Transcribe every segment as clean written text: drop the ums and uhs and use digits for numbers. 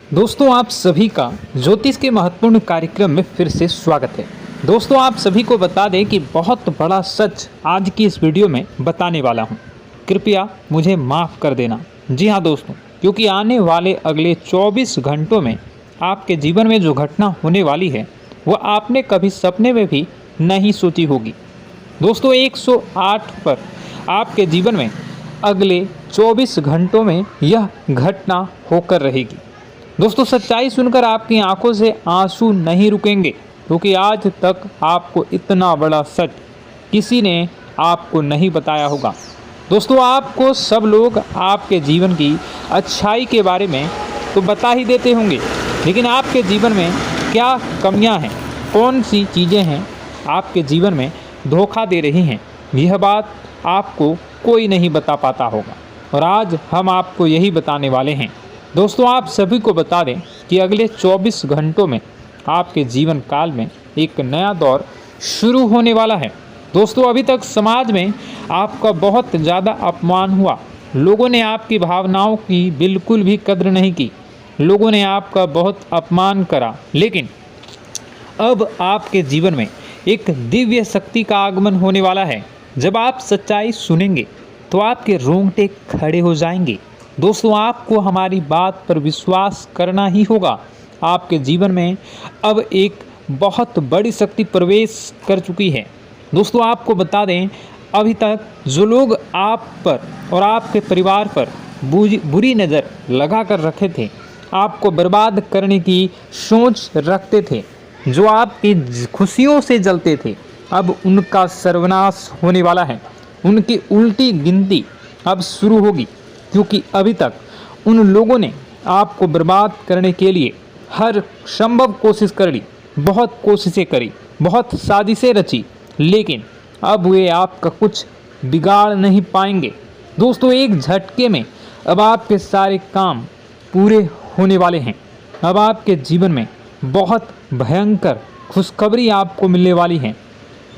दोस्तों आप सभी का ज्योतिष के महत्वपूर्ण कार्यक्रम में फिर से स्वागत है। दोस्तों आप सभी को बता दें कि बहुत बड़ा सच आज की इस वीडियो में बताने वाला हूं। कृपया मुझे माफ़ कर देना। जी हां दोस्तों, क्योंकि आने वाले अगले 24 घंटों में आपके जीवन में जो घटना होने वाली है वह आपने कभी सपने में भी नहीं सोची होगी। दोस्तों 108 पर आपके जीवन में अगले 24 घंटों में यह घटना होकर रहेगी। दोस्तों सच्चाई सुनकर आपकी आंखों से आंसू नहीं रुकेंगे, क्योंकि आज तक आपको इतना बड़ा सच किसी ने आपको नहीं बताया होगा। दोस्तों आपको सब लोग आपके जीवन की अच्छाई के बारे में तो बता ही देते होंगे, लेकिन आपके जीवन में क्या कमियां हैं, कौन सी चीज़ें हैं आपके जीवन में धोखा दे रही हैं, यह बात आपको कोई नहीं बता पाता होगा। और आज हम आपको यही बताने वाले हैं। दोस्तों आप सभी को बता दें कि अगले 24 घंटों में आपके जीवन काल में एक नया दौर शुरू होने वाला है। दोस्तों अभी तक समाज में आपका बहुत ज़्यादा अपमान हुआ, लोगों ने आपकी भावनाओं की बिल्कुल भी कद्र नहीं की, लोगों ने आपका बहुत अपमान करा, लेकिन अब आपके जीवन में एक दिव्य शक्ति का आगमन होने वाला है। जब आप सच्चाई सुनेंगे तो आपके रोंगटे खड़े हो जाएंगे। दोस्तों आपको हमारी बात पर विश्वास करना ही होगा। आपके जीवन में अब एक बहुत बड़ी शक्ति प्रवेश कर चुकी है। दोस्तों आपको बता दें, अभी तक जो लोग आप पर और आपके परिवार पर बुरी नज़र लगा कर रखे थे, आपको बर्बाद करने की सोच रखते थे, जो आपकी खुशियों से जलते थे, अब उनका सर्वनाश होने वाला है। उनकी उल्टी गिनती अब शुरू होगी, क्योंकि अभी तक उन लोगों ने आपको बर्बाद करने के लिए हर संभव कोशिश कर ली, बहुत कोशिशें करी, बहुत साजिशें रची, लेकिन अब वे आपका कुछ बिगाड़ नहीं पाएंगे। दोस्तों एक झटके में अब आपके सारे काम पूरे होने वाले हैं। अब आपके जीवन में बहुत भयंकर खुशखबरी आपको मिलने वाली है।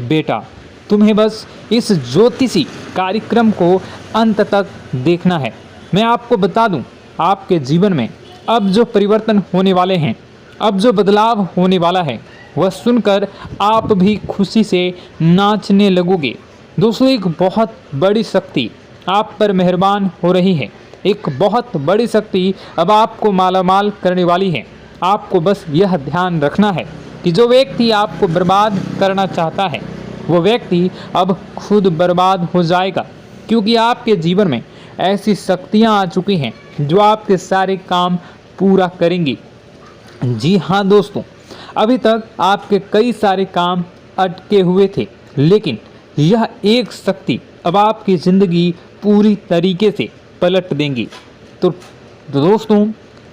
बेटा तुम्हें बस इस ज्योतिषी कार्यक्रम को अंत तक देखना है। मैं आपको बता दूं, आपके जीवन में अब जो परिवर्तन होने वाले हैं, अब जो बदलाव होने वाला है, वह सुनकर आप भी खुशी से नाचने लगोगे। दोस्तों एक बहुत बड़ी शक्ति आप पर मेहरबान हो रही है। एक बहुत बड़ी शक्ति अब आपको मालामाल करने वाली है। आपको बस यह ध्यान रखना है कि जो व्यक्ति आपको बर्बाद करना चाहता है, वो व्यक्ति अब खुद बर्बाद हो जाएगा, क्योंकि आपके जीवन में ऐसी शक्तियां आ चुकी हैं जो आपके सारे काम पूरा करेंगी। जी हाँ दोस्तों, अभी तक आपके कई सारे काम अटके हुए थे, लेकिन यह एक शक्ति अब आपकी ज़िंदगी पूरी तरीके से पलट देंगी। तो दोस्तों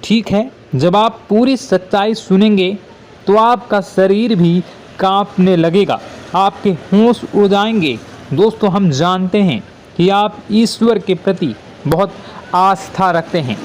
ठीक है, जब आप पूरी सच्चाई सुनेंगे तो आपका शरीर भी कांपने लगेगा, आपके होश उड़ जाएंगे। दोस्तों हम जानते हैं कि आप ईश्वर के प्रति बहुत आस्था रखते हैं,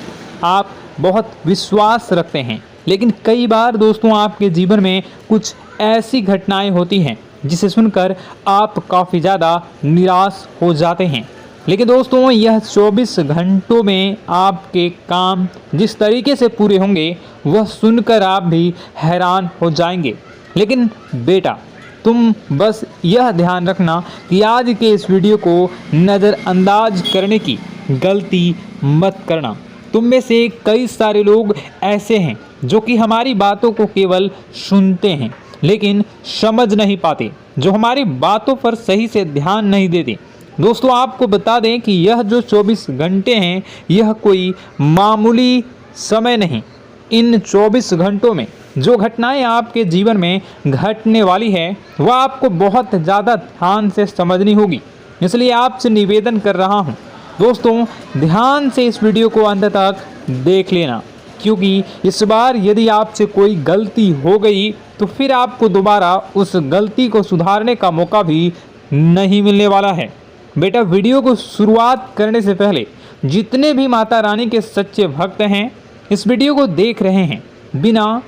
आप बहुत विश्वास रखते हैं, लेकिन कई बार दोस्तों आपके जीवन में कुछ ऐसी घटनाएं होती हैं जिसे सुनकर आप काफ़ी ज़्यादा निराश हो जाते हैं। लेकिन दोस्तों यह 24 घंटों में आपके काम जिस तरीके से पूरे होंगे वह सुनकर आप भी हैरान हो जाएंगे। लेकिन बेटा तुम बस यह ध्यान रखना कि आज के इस वीडियो को नज़रअंदाज करने की गलती मत करना। तुम में से कई सारे लोग ऐसे हैं जो कि हमारी बातों को केवल सुनते हैं लेकिन समझ नहीं पाते, जो हमारी बातों पर सही से ध्यान नहीं देते। दोस्तों आपको बता दें कि यह जो 24 घंटे हैं यह कोई मामूली समय नहीं। इन 24 घंटों में जो घटनाएं आपके जीवन में घटने वाली है वह आपको बहुत ज़्यादा ध्यान से समझनी होगी। इसलिए आपसे निवेदन कर रहा हूं दोस्तों, ध्यान से इस वीडियो को अंत तक देख लेना, क्योंकि इस बार यदि आपसे कोई गलती हो गई तो फिर आपको दोबारा उस गलती को सुधारने का मौका भी नहीं मिलने वाला है। बेटा वीडियो को शुरुआत करने से पहले जितने भी माता रानी के सच्चे भक्त हैं इस वीडियो को देख रहे हैं, बिना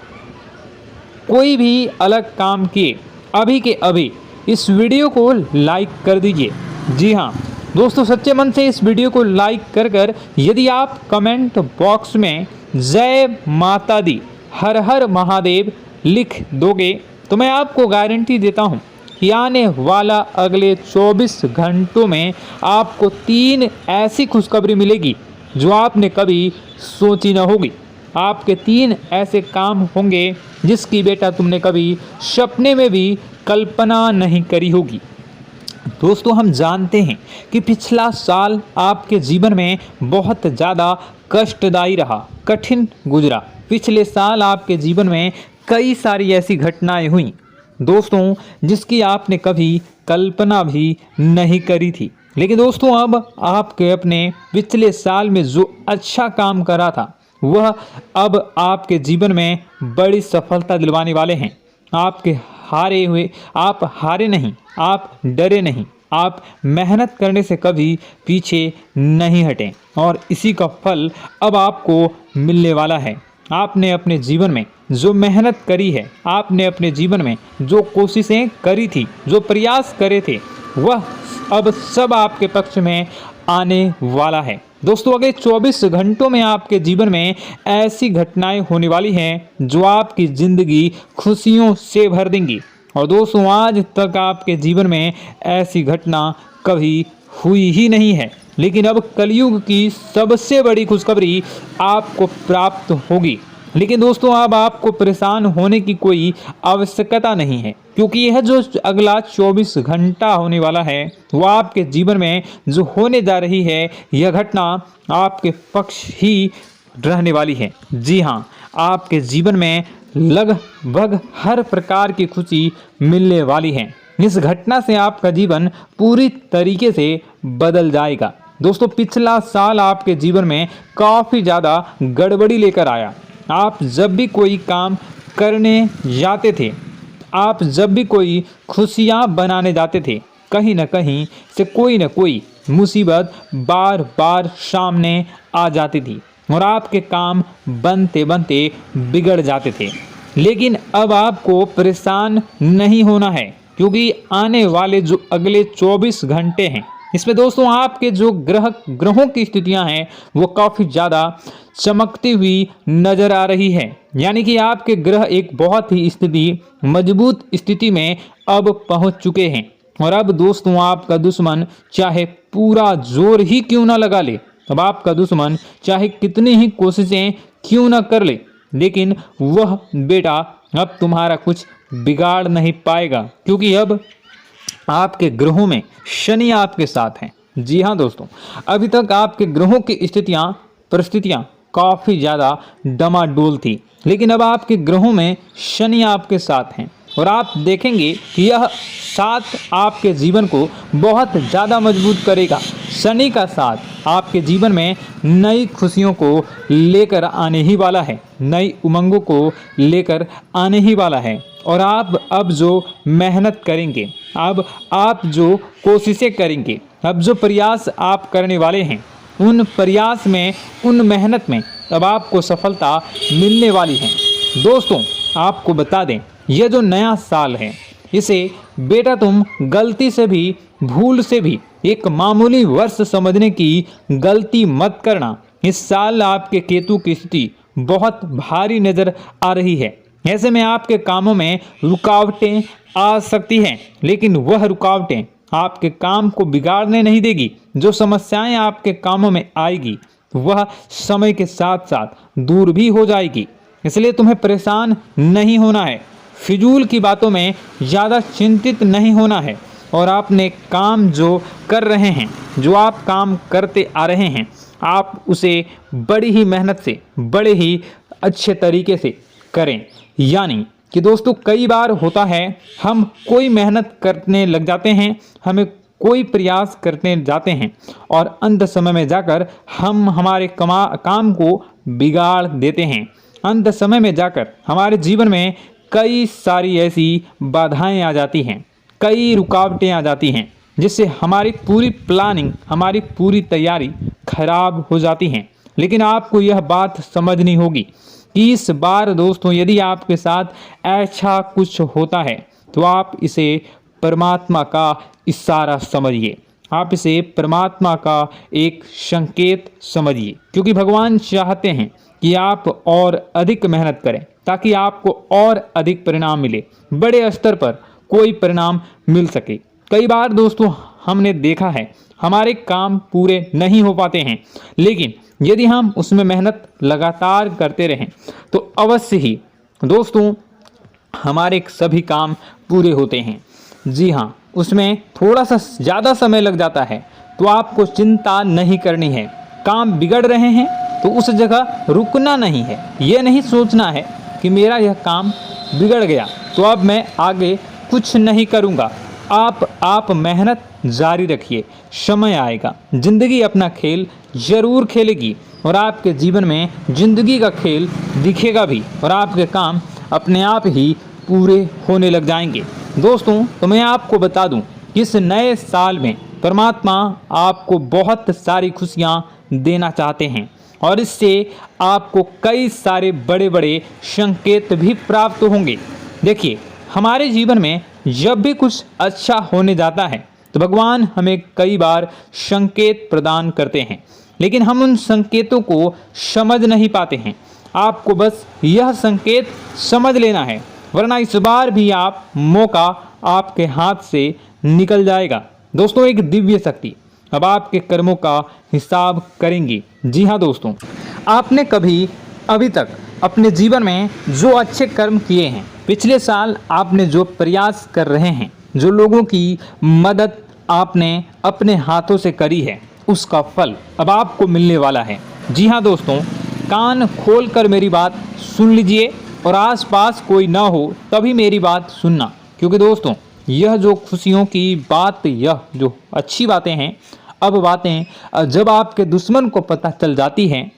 कोई भी अलग काम किए अभी के अभी इस वीडियो को लाइक कर दीजिए। जी हाँ दोस्तों, सच्चे मन से इस वीडियो को लाइक कर यदि आप कमेंट बॉक्स में जय माता दी, हर हर महादेव लिख दोगे तो मैं आपको गारंटी देता हूँ कि आने वाला अगले 24 घंटों में आपको 3 ऐसी खुशखबरी मिलेगी जो आपने कभी सोची न होगी। आपके 3 ऐसे काम होंगे जिसकी बेटा तुमने कभी सपने में भी कल्पना नहीं करी होगी। दोस्तों, हम जानते हैं कि पिछला साल आपके जीवन में बहुत ज़्यादा कष्टदायी रहा, कठिन गुजरा। पिछले साल आपके जीवन में कई सारी ऐसी घटनाएं हुई दोस्तों जिसकी आपने कभी कल्पना भी नहीं करी थी। लेकिन दोस्तों, अब आपके अपने पिछले साल में जो अच्छा काम करा था वह अब आपके जीवन में बड़ी सफलता दिलवाने वाले हैं। आप हारे नहीं, आप डरे नहीं, आप मेहनत करने से कभी पीछे नहीं हटें और इसी का फल अब आपको मिलने वाला है। आपने अपने जीवन में जो मेहनत करी है, आपने अपने जीवन में जो कोशिशें करी थी, जो प्रयास करे थे, वह अब सब आपके पक्ष में आने वाला है। दोस्तों, अगले 24 घंटों में आपके जीवन में ऐसी घटनाएं होने वाली हैं जो आपकी ज़िंदगी खुशियों से भर देंगी। और दोस्तों, आज तक आपके जीवन में ऐसी घटना कभी हुई ही नहीं है, लेकिन अब कलयुग की सबसे बड़ी खुशखबरी आपको प्राप्त होगी। लेकिन दोस्तों, अब आपको परेशान होने की कोई आवश्यकता नहीं है, क्योंकि यह जो अगला 24 घंटा होने वाला है वह आपके जीवन में जो होने जा रही है यह घटना आपके पक्ष ही रहने वाली है। जी हाँ, आपके जीवन में लगभग हर प्रकार की खुशी मिलने वाली है। इस घटना से आपका जीवन पूरी तरीके से बदल जाएगा। दोस्तों, पिछला साल आपके जीवन में काफ़ी ज़्यादा गड़बड़ी लेकर आया। आप जब भी कोई काम करने जाते थे, आप जब भी कोई खुशियाँ बनाने जाते थे, कहीं न कहीं से कोई न कोई मुसीबत बार बार सामने आ जाती थी और आपके काम बनते बनते बिगड़ जाते थे। लेकिन अब आपको परेशान नहीं होना है, क्योंकि आने वाले जो अगले 24 घंटे हैं इसमें दोस्तों आपके जो ग्रहों की स्थितियां हैं वो काफ़ी ज़्यादा चमकती हुई नज़र आ रही है। यानी कि आपके ग्रह एक बहुत ही मजबूत स्थिति में अब पहुंच चुके हैं। और अब दोस्तों, आपका दुश्मन चाहे पूरा जोर ही क्यों ना लगा ले, अब आपका दुश्मन चाहे कितनी ही कोशिशें क्यों ना कर ले, लेकिन वह बेटा अब तुम्हारा कुछ बिगाड़ नहीं पाएगा, क्योंकि अब आपके ग्रहों में शनि आपके साथ हैं। जी हाँ दोस्तों, अभी तक आपके ग्रहों की परिस्थितियाँ काफ़ी ज़्यादा डमाडोल थी, लेकिन अब आपके ग्रहों में शनि आपके साथ हैं और आप देखेंगे कि यह साथ आपके जीवन को बहुत ज़्यादा मजबूत करेगा। शनि का साथ आपके जीवन में नई खुशियों को लेकर आने ही वाला है, नई उमंगों को लेकर आने ही वाला है। और आप अब जो मेहनत करेंगे, अब आप जो कोशिशें करेंगे, अब जो प्रयास आप करने वाले हैं, उन प्रयास में, उन मेहनत में अब आपको सफलता मिलने वाली है। दोस्तों, आपको बता दें, यह जो नया साल है इसे बेटा तुम गलती से भी, भूल से भी एक मामूली वर्ष समझने की गलती मत करना। इस साल आपके केतु की स्थिति बहुत भारी नज़र आ रही है। ऐसे में आपके कामों में रुकावटें आ सकती हैं, लेकिन वह रुकावटें आपके काम को बिगाड़ने नहीं देगी। जो समस्याएं आपके कामों में आएगी वह समय के साथ साथ दूर भी हो जाएगी। इसलिए तुम्हें परेशान नहीं होना है, फिजूल की बातों में ज़्यादा चिंतित नहीं होना है। और आपने काम जो कर रहे हैं, जो आप काम करते आ रहे हैं, आप उसे बड़ी ही मेहनत से, बड़े ही अच्छे तरीके से करें। यानी कि दोस्तों, कई बार होता है हम कोई मेहनत करने लग जाते हैं, हमें कोई प्रयास करने जाते हैं और अंत समय में जाकर हम हमारे काम को बिगाड़ देते हैं। अंत समय में जाकर हमारे जीवन में कई सारी ऐसी बाधाएं आ जाती हैं, कई रुकावटें आ जाती हैं, जिससे हमारी पूरी प्लानिंग, हमारी पूरी तैयारी खराब हो जाती हैं। लेकिन आपको यह बात समझनी होगी कि इस बार दोस्तों, यदि आपके साथ ऐसा कुछ होता है तो आप इसे परमात्मा का इशारा समझिए। आप इसे परमात्मा का एक संकेत समझिए, क्योंकि भगवान चाहते हैं कि आप और अधिक मेहनत करें ताकि आपको और अधिक परिणाम मिले, बड़े स्तर पर कोई परिणाम मिल सके। कई बार दोस्तों हमने देखा है हमारे काम पूरे नहीं हो पाते हैं, लेकिन यदि हम उसमें मेहनत लगातार करते रहें तो अवश्य ही दोस्तों हमारे सभी काम पूरे होते हैं। जी हाँ, उसमें थोड़ा सा ज़्यादा समय लग जाता है तो आपको चिंता नहीं करनी है। काम बिगड़ रहे हैं तो उस जगह रुकना नहीं है, ये नहीं सोचना है कि मेरा यह काम बिगड़ गया तो अब मैं आगे कुछ नहीं करूँगा। आप मेहनत जारी रखिए, समय आएगा, ज़िंदगी अपना खेल ज़रूर खेलेगी और आपके जीवन में ज़िंदगी का खेल दिखेगा भी और आपके काम अपने आप ही पूरे होने लग जाएंगे। दोस्तों तो मैं आपको बता दूं कि इस नए साल में परमात्मा आपको बहुत सारी खुशियां देना चाहते हैं और इससे आपको कई सारे बड़े बड़े संकेत भी प्राप्त होंगे। देखिए, हमारे जीवन में जब भी कुछ अच्छा होने जाता है तो भगवान हमें कई बार संकेत प्रदान करते हैं, लेकिन हम उन संकेतों को समझ नहीं पाते हैं। आपको बस यह संकेत समझ लेना है, वरना इस बार भी आप मौका आपके हाथ से निकल जाएगा। दोस्तों, एक दिव्य शक्ति अब आपके कर्मों का हिसाब करेंगी। जी हाँ दोस्तों, आपने कभी अभी तक अपने जीवन में जो अच्छे कर्म किए हैं, पिछले साल आपने जो प्रयास कर रहे हैं, जो लोगों की मदद आपने अपने हाथों से करी है, उसका फल अब आपको मिलने वाला है। जी हाँ दोस्तों, कान खोलकर मेरी बात सुन लीजिए और आसपास कोई ना हो तभी मेरी बात सुनना, क्योंकि दोस्तों यह जो खुशियों की बात, यह जो अच्छी बातें हैं, अब बातें जब आपके दुश्मन को पता चल जाती हैं,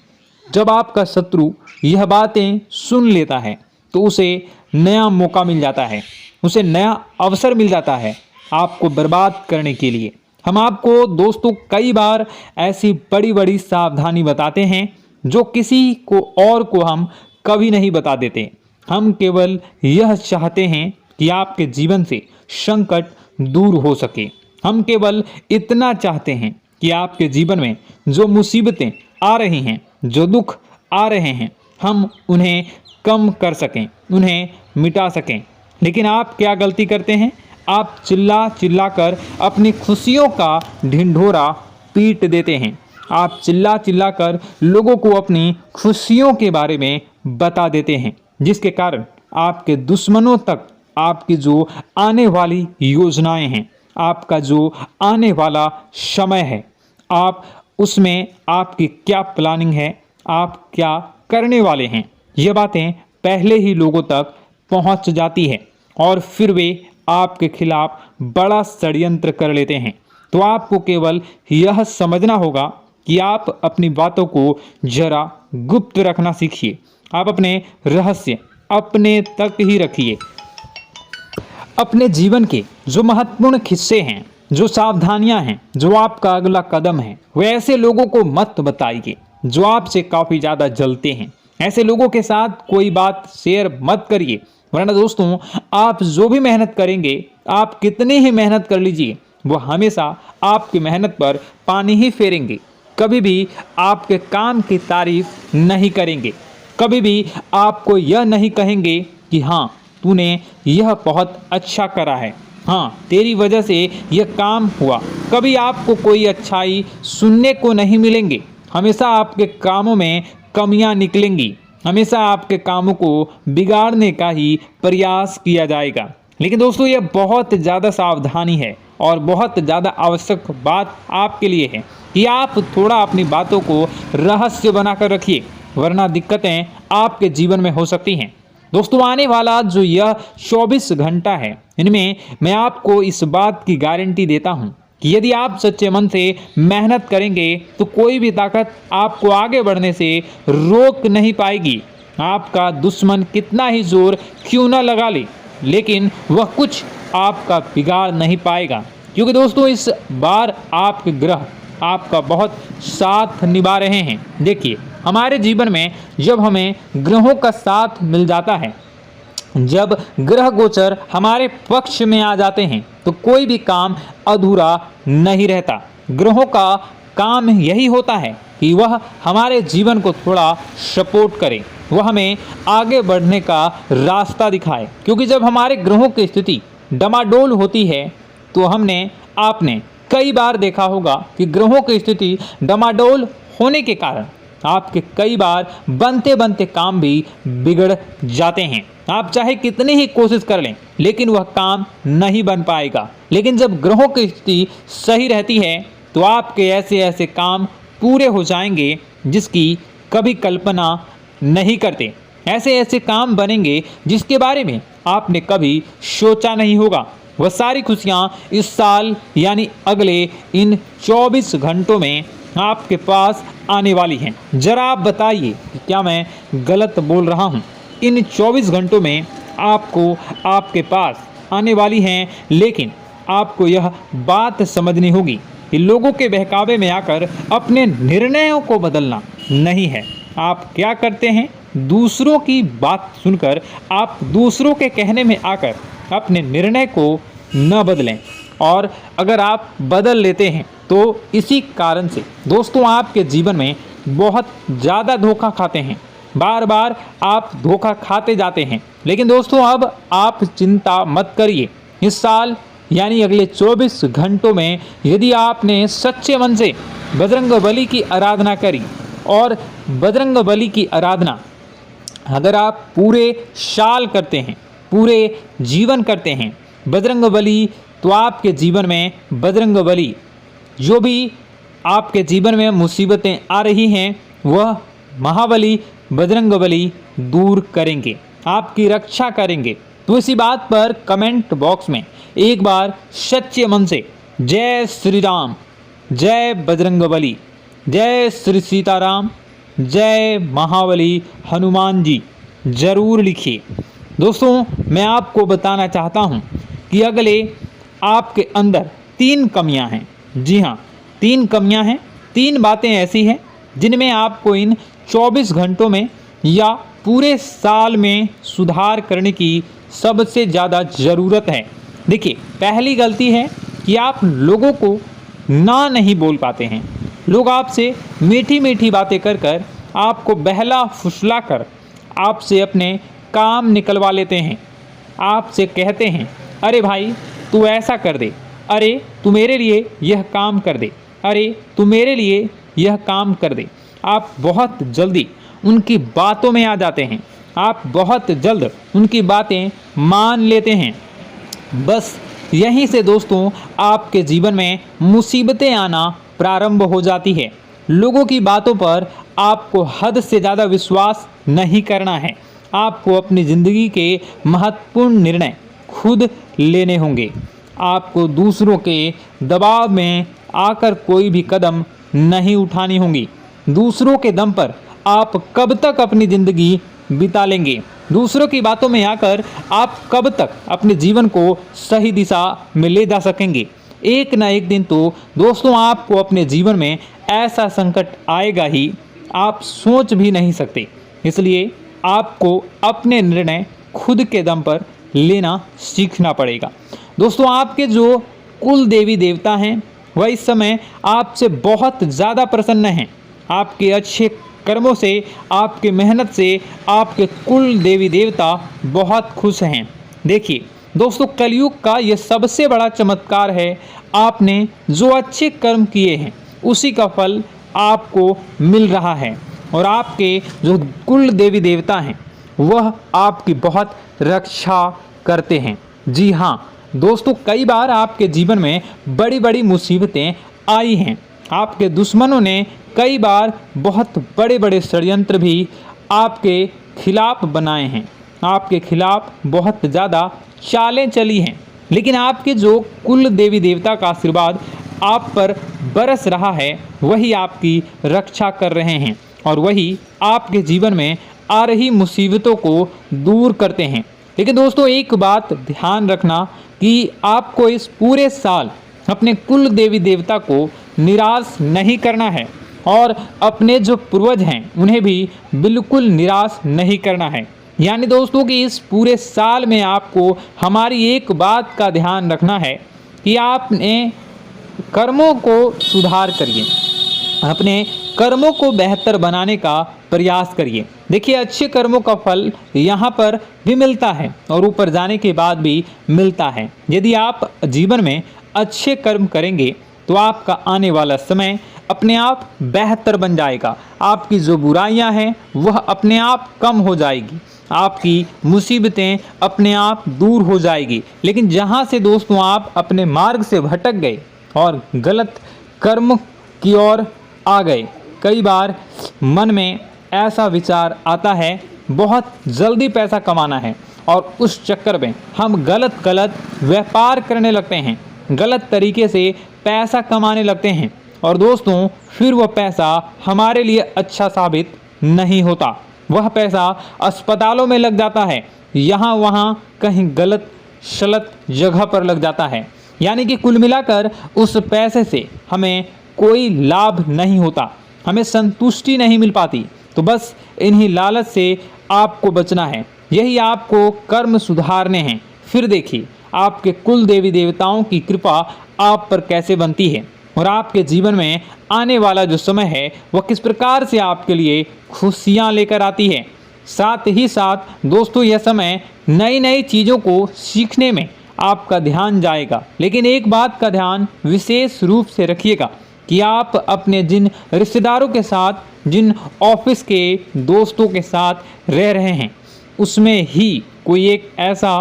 जब आपका शत्रु यह बातें सुन लेता है तो उसे नया मौका मिल जाता है, उसे नया अवसर मिल जाता है आपको बर्बाद करने के लिए। हम आपको दोस्तों कई बार ऐसी बड़ी बड़ी सावधानी बताते हैं जो किसी को और को हम कभी नहीं बता देते। हम केवल यह चाहते हैं कि आपके जीवन से संकट दूर हो सके। हम केवल इतना चाहते हैं कि आपके जीवन में जो मुसीबतें आ रही हैं, जो दुख आ रहे हैं, हम उन्हें कम कर सकें, उन्हें मिटा सकें। लेकिन आप क्या गलती करते हैं? आप चिल्ला चिल्ला कर अपनी खुशियों का ढिंढोरा पीट देते हैं। आप चिल्ला चिल्ला कर लोगों को अपनी खुशियों के बारे में बता देते हैं, जिसके कारण आपके दुश्मनों तक आपकी जो आने वाली योजनाएं हैं, आपका जो आने वाला समय है, आप उसमें आपकी क्या प्लानिंग है, आप क्या करने वाले हैं, ये बातें पहले ही लोगों तक पहुंच जाती है और फिर वे आपके खिलाफ बड़ा षड्यंत्र कर लेते हैं। तो आपको केवल यह समझना होगा कि आप अपनी बातों को जरा गुप्त रखना सीखिए। आप अपने रहस्य अपने तक ही रखिए। अपने जीवन के जो महत्वपूर्ण हिस्से हैं, जो सावधानियां हैं, जो आपका अगला कदम है, वे ऐसे लोगों को मत बताइए जो आपसे काफ़ी ज़्यादा जलते हैं। ऐसे लोगों के साथ कोई बात शेयर मत करिए, वरना दोस्तों आप जो भी मेहनत करेंगे, आप कितनी ही मेहनत कर लीजिए, वो हमेशा आपकी मेहनत पर पानी ही फेरेंगे। कभी भी आपके काम की तारीफ नहीं करेंगे, कभी भी आपको यह नहीं कहेंगे कि हाँ तूने यह बहुत अच्छा करा है, हाँ तेरी वजह से यह काम हुआ। कभी आपको कोई अच्छाई सुनने को नहीं मिलेंगे। हमेशा आपके कामों में कमियां निकलेंगी, हमेशा आपके कामों को बिगाड़ने का ही प्रयास किया जाएगा। लेकिन दोस्तों यह बहुत ज़्यादा सावधानी है और बहुत ज़्यादा आवश्यक बात आपके लिए है कि आप थोड़ा अपनी बातों को रहस्य बनाकर रखिए, वरना दिक्कतें आपके जीवन में हो सकती हैं। दोस्तों आने वाला जो यह 24 घंटा है, इनमें मैं आपको इस बात की गारंटी देता हूँ कि यदि आप सच्चे मन से मेहनत करेंगे तो कोई भी ताकत आपको आगे बढ़ने से रोक नहीं पाएगी। आपका दुश्मन कितना ही जोर क्यों न लगा ले, लेकिन वह कुछ आपका बिगाड़ नहीं पाएगा, क्योंकि दोस्तों इस बार आपके ग्रह आपका बहुत साथ निभा रहे हैं। देखिए, हमारे जीवन में जब हमें ग्रहों का साथ मिल जाता है जब ग्रह गोचर हमारे पक्ष में आ जाते हैं तो कोई भी काम अधूरा नहीं रहता। ग्रहों का काम यही होता है कि वह हमारे जीवन को थोड़ा सपोर्ट करे, वह हमें आगे बढ़ने का रास्ता दिखाए। क्योंकि जब हमारे ग्रहों की स्थिति डमाडोल होती है तो आपने कई बार देखा होगा कि ग्रहों की स्थिति डमाडोल होने के कारण आपके कई बार बनते बनते काम भी बिगड़ जाते हैं। आप चाहे कितनी ही कोशिश कर लें लेकिन वह काम नहीं बन पाएगा। लेकिन जब ग्रहों की स्थिति सही रहती है तो आपके ऐसे ऐसे काम पूरे हो जाएंगे जिसकी कभी कल्पना नहीं करते। ऐसे ऐसे काम बनेंगे जिसके बारे में आपने कभी सोचा नहीं होगा। वह सारी खुशियाँ इस साल यानी अगले इन 24 घंटों में आपके पास आने वाली हैं। जरा आप बताइए कि क्या मैं गलत बोल रहा हूँ? इन 24 घंटों में आपको आपके पास आने वाली हैं, लेकिन आपको यह बात समझनी होगी कि लोगों के बहकावे में आकर अपने निर्णयों को बदलना नहीं है। आप क्या करते हैं? दूसरों की बात सुनकर आप दूसरों के कहने में आकर अपने निर्णय को न बदलें, और अगर आप बदल लेते हैं तो इसी कारण से दोस्तों आपके जीवन में बहुत ज़्यादा धोखा खाते हैं। बार बार आप धोखा खाते जाते हैं। लेकिन दोस्तों अब आप चिंता मत करिए। इस साल यानी अगले 24 घंटों में यदि आपने सच्चे मन से बजरंगबली की आराधना करी, और बजरंगबली की आराधना अगर आप पूरे साल करते हैं, पूरे जीवन करते हैं बजरंगबली, तो आपके जीवन में बजरंगबली जो भी आपके जीवन में मुसीबतें आ रही हैं वह महाबली बजरंगबली दूर करेंगे, आपकी रक्षा करेंगे। तो इसी बात पर कमेंट बॉक्स में एक बार सच्चे मन से जय श्री राम, जय बजरंगबली, जय श्री सीताराम, जय महाबली हनुमान जी जरूर लिखिए। दोस्तों मैं आपको बताना चाहता हूँ कि अगले आपके अंदर 3 कमियां हैं। जी हाँ, 3 कमियां हैं। 3 बातें ऐसी हैं जिनमें आपको इन 24 घंटों में या पूरे साल में सुधार करने की सबसे ज़्यादा ज़रूरत है। देखिए, पहली गलती है कि आप लोगों को ना नहीं बोल पाते हैं। लोग आपसे मीठी मीठी बातें कर कर आपको बहला फुसला कर आपसे अपने काम निकलवा लेते हैं। आपसे कहते हैं, अरे भाई तू ऐसा कर दे, अरे तू मेरे लिए यह काम कर दे, अरे तू मेरे लिए यह काम कर दे। आप बहुत जल्दी उनकी बातों में आ जाते हैं, आप बहुत जल्द उनकी बातें मान लेते हैं। बस यहीं से दोस्तों आपके जीवन में मुसीबतें आना प्रारंभ हो जाती है। लोगों की बातों पर आपको हद से ज़्यादा विश्वास नहीं करना है। आपको अपनी ज़िंदगी के महत्वपूर्ण निर्णय खुद लेने होंगे। आपको दूसरों के दबाव में आकर कोई भी कदम नहीं उठानी होगी। दूसरों के दम पर आप कब तक अपनी ज़िंदगी बिता लेंगे? दूसरों की बातों में आकर आप कब तक अपने जीवन को सही दिशा में ले जा सकेंगे? एक ना एक दिन तो दोस्तों आपको अपने जीवन में ऐसा संकट आएगा ही, आप सोच भी नहीं सकते। इसलिए आपको अपने निर्णय खुद के दम पर लेना सीखना पड़ेगा। दोस्तों आपके जो कुल देवी देवता हैं वह इस समय आपसे बहुत ज़्यादा प्रसन्न हैं। आपके अच्छे कर्मों से, आपके मेहनत से आपके कुल देवी देवता बहुत खुश हैं। देखिए दोस्तों, कलयुग का ये सबसे बड़ा चमत्कार है। आपने जो अच्छे कर्म किए हैं उसी का फल आपको मिल रहा है, और आपके जो कुल देवी देवता हैं वह आपकी बहुत रक्षा करते हैं। जी हाँ दोस्तों, कई बार आपके जीवन में बड़ी बड़ी मुसीबतें आई हैं। आपके दुश्मनों ने कई बार बहुत बड़े बड़े षड्यंत्र भी आपके खिलाफ बनाए हैं, आपके खिलाफ बहुत ज़्यादा चालें चली हैं। लेकिन आपके जो कुल देवी देवता का आशीर्वाद आप पर बरस रहा है वही आपकी रक्षा कर रहे हैं, और वही आपके जीवन में आ रही मुसीबतों को दूर करते हैं। लेकिन दोस्तों एक बात ध्यान रखना कि आपको इस पूरे साल अपने कुल देवी देवता को निराश नहीं करना है, और अपने जो पूर्वज हैं उन्हें भी बिल्कुल निराश नहीं करना है। यानी दोस्तों कि इस पूरे साल में आपको हमारी एक बात का ध्यान रखना है कि आपने कर्मों को सुधार करिए, अपने कर्मों को बेहतर बनाने का प्रयास करिए। देखिए, अच्छे कर्मों का फल यहाँ पर भी मिलता है और ऊपर जाने के बाद भी मिलता है। यदि आप जीवन में अच्छे कर्म करेंगे तो आपका आने वाला समय अपने आप बेहतर बन जाएगा। आपकी जो बुराइयां हैं वह अपने आप कम हो जाएगी, आपकी मुसीबतें अपने आप दूर हो जाएगी। लेकिन जहां से दोस्तों आप अपने मार्ग से भटक गए और गलत कर्म की ओर आ गए, कई बार मन में ऐसा विचार आता है बहुत जल्दी पैसा कमाना है और उस चक्कर में हम गलत व्यापार करने लगते हैं, गलत तरीके से पैसा कमाने लगते हैं और दोस्तों फिर वह पैसा हमारे लिए अच्छा साबित नहीं होता। वह पैसा अस्पतालों में लग जाता है, यहाँ वहाँ कहीं गलत शलत जगह पर लग जाता है। यानी कि कुल मिलाकर उस पैसे से हमें कोई लाभ नहीं होता, हमें संतुष्टि नहीं मिल पाती। तो बस इन्हीं लालच से आपको बचना है, यही आपको कर्म सुधारने हैं। फिर देखिए आपके कुल देवी देवताओं की कृपा आप पर कैसे बनती है और आपके जीवन में आने वाला जो समय है वह किस प्रकार से आपके लिए खुशियाँ लेकर आती है। साथ ही साथ दोस्तों यह समय नई नई चीज़ों को सीखने में आपका ध्यान जाएगा। लेकिन एक बात का ध्यान विशेष रूप से रखिएगा कि आप अपने जिन रिश्तेदारों के साथ, जिन ऑफिस के दोस्तों के साथ रह रहे हैं, उसमें ही कोई एक ऐसा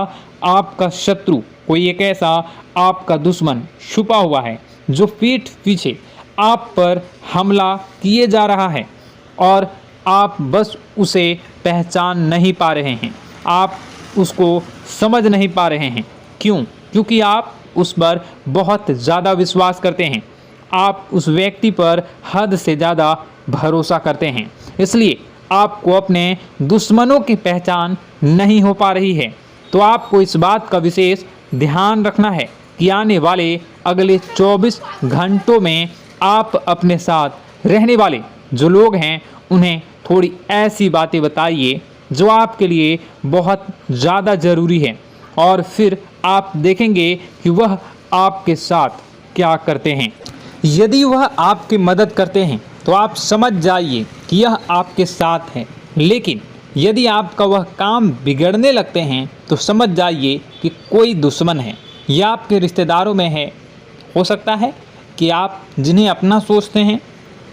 आपका शत्रु, कोई एक ऐसा आपका दुश्मन छुपा हुआ है जो पीठ पीछे आप पर हमला किए जा रहा है और आप बस उसे पहचान नहीं पा रहे हैं, आप उसको समझ नहीं पा रहे हैं। क्यों? क्योंकि आप उस पर बहुत ज़्यादा विश्वास करते हैं, आप उस व्यक्ति पर हद से ज़्यादा भरोसा करते हैं, इसलिए आपको अपने दुश्मनों की पहचान नहीं हो पा रही है। तो आपको इस बात का विशेष ध्यान रखना है कि आने वाले अगले 24 घंटों में आप अपने साथ रहने वाले जो लोग हैं उन्हें थोड़ी ऐसी बातें बताइए जो आपके लिए बहुत ज़्यादा ज़रूरी है और फिर आप देखेंगे कि वह आपके साथ क्या करते हैं। यदि वह आपकी मदद करते हैं तो आप समझ जाइए कि यह आपके साथ है, लेकिन यदि आपका वह काम बिगड़ने लगते हैं तो समझ जाइए कि कोई दुश्मन है या आपके रिश्तेदारों में है। हो सकता है कि आप जिन्हें अपना सोचते हैं,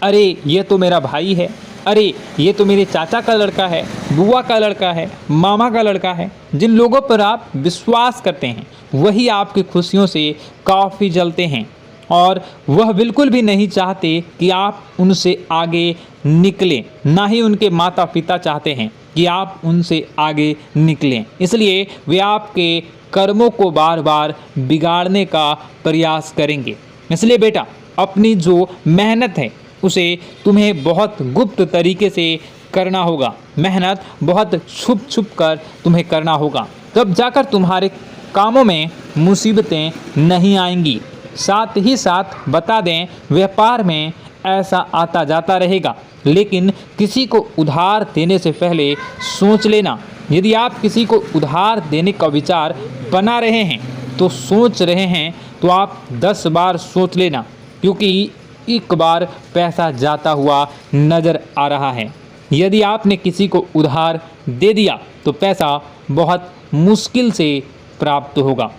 अरे ये तो मेरा भाई है, अरे ये तो मेरे चाचा का लड़का है, बुआ का लड़का है, मामा का लड़का है, जिन लोगों पर आप विश्वास करते हैं वही आपकी खुशियों से काफ़ी जलते हैं और वह बिल्कुल भी नहीं चाहते कि आप उनसे आगे निकलें, ना ही उनके माता पिता चाहते हैं कि आप उनसे आगे निकलें। इसलिए वे आपके कर्मों को बार बार बिगाड़ने का प्रयास करेंगे। इसलिए बेटा, अपनी जो मेहनत है उसे तुम्हें बहुत गुप्त तरीके से करना होगा, मेहनत बहुत छुप छुप कर तुम्हें करना होगा, तब जाकर तुम्हारे कामों में मुसीबतें नहीं आएंगी। साथ ही साथ बता दें, व्यापार में ऐसा आता जाता रहेगा, लेकिन किसी को उधार देने से पहले सोच लेना। यदि आप किसी को उधार देने का विचार बना रहे हैं तो सोच रहे हैं तो आप 10 बार सोच लेना, क्योंकि एक बार पैसा जाता हुआ नज़र आ रहा है। यदि आपने किसी को उधार दे दिया तो पैसा बहुत मुश्किल से प्राप्त होगा।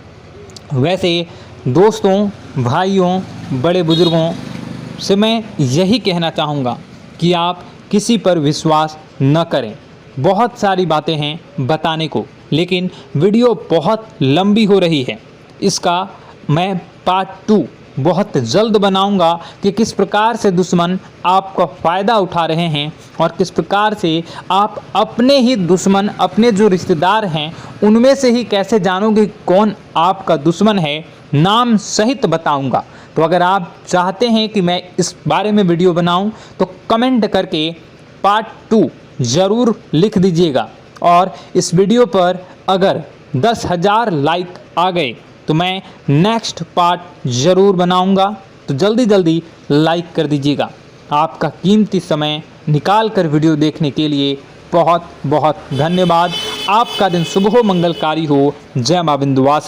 वैसे दोस्तों, भाइयों, बड़े बुजुर्गों से मैं यही कहना चाहूँगा कि आप किसी पर विश्वास न करें। बहुत सारी बातें हैं बताने को, लेकिन वीडियो बहुत लंबी हो रही है। इसका मैं पार्ट 2 बहुत जल्द बनाऊंगा कि किस प्रकार से दुश्मन आपका फ़ायदा उठा रहे हैं और किस प्रकार से आप अपने ही दुश्मन, अपने जो रिश्तेदार हैं उनमें से ही कैसे जानोगे कौन आपका दुश्मन है, नाम सहित बताऊंगा। तो अगर आप चाहते हैं कि मैं इस बारे में वीडियो बनाऊं तो कमेंट करके पार्ट 2 ज़रूर लिख दीजिएगा। और इस वीडियो पर अगर 10,000 लाइक आ गए तो मैं नेक्स्ट पार्ट ज़रूर बनाऊंगा। तो जल्दी जल्दी लाइक कर दीजिएगा। आपका कीमती समय निकाल कर वीडियो देखने के लिए बहुत बहुत धन्यवाद। आपका दिन शुभ हो, मंगलकारी हो। जय मां विंध्यवासिनी।